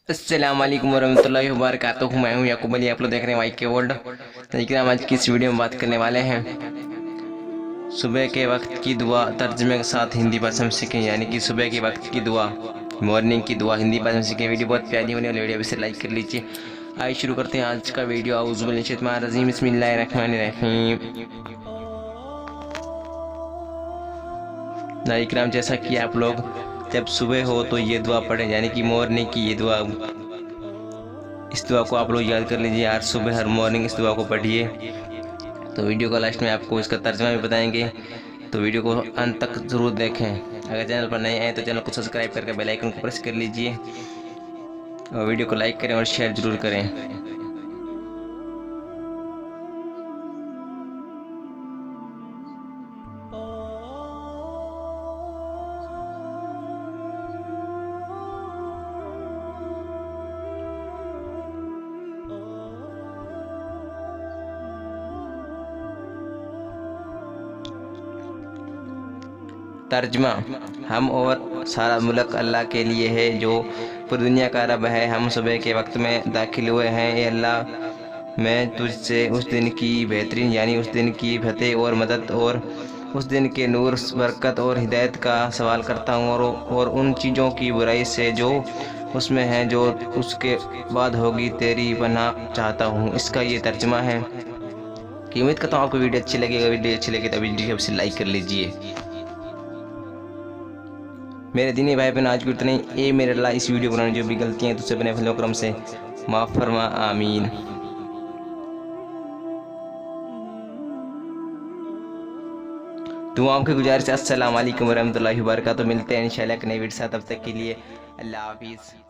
अस्सलाम वालेकुम वरहमतुल्लाहि वबरकातुहू। मैं हूँ याकूब अली, आप लोग देख रहे हैं वाई के वर्ल्ड। लेकिन हम आज की इस वीडियो में बात करने वाले हैं सुबह के वक्त की दुआ तर्जमे के साथ हिंदी भाषा में सीखें, यानी कि सुबह के वक्त की दुआ, मॉर्निंग की दुआ हिंदी भाषा में सीखें। वीडियो बहुत प्यारी होने वाली वीडियो, इसे लाइक कर लीजिए। आइए शुरू करते हैं आज का वीडियो। औज़ु बिल्लाहि मिनश रजीम, बिस्मिल्लाहिर्रहमानिर्रहीम। नाज़रीन किराम, जैसा कि आप लोग जब सुबह हो तो ये दुआ पढ़ें, यानी कि मॉर्निंग की ये दुआ, इस दुआ को आप लोग याद कर लीजिए। हर सुबह हर मॉर्निंग इस दुआ को पढ़िए। तो वीडियो का लास्ट में आपको इसका तर्जुमा भी बताएंगे, तो वीडियो को अंत तक ज़रूर देखें। अगर चैनल पर नए आए तो चैनल को सब्सक्राइब करके बेल आइकन को प्रेस कर लीजिए और वीडियो को लाइक करें और शेयर ज़रूर करें। तर्जमा: हम और सारा मुल्क अल्लाह के लिए है जो पूरी दुनिया का रब है। हम सुबह के वक्त में दाखिल हुए हैं। ए अल्लाह, मैं तुझसे उस दिन की बेहतरीन, यानी उस दिन की फतेह और मदद और उस दिन के नूर, बरकत और हिदायत का सवाल करता हूँ, और उन चीज़ों की बुराई से जो उसमें है, जो उसके बाद होगी, तेरी पनाह चाहता हूँ। इसका ये तर्जमा है कि उम्मीद करता हूँ आपको वीडियो अच्छी लगेगा। वीडियो अच्छी लगे तो वीडियो से लाइक कर लीजिए। मेरे दीनी भाई बहन, आज को इतना ही। ए मेरे अल्लाह, इस वीडियो बनाने जो भी गलतियाँ हैं तुझसे बने फजल करम से माफ़ फरमा, आमीन। दुआओं की गुजारिश। अस्सलाम वालेकुम वरहमतुल्लाहि वबरकातुहू। मिलते हैं इंशाल्लाह एक नई वीडियो साथ, तब तक के लिए अल्लाह हाफिज़।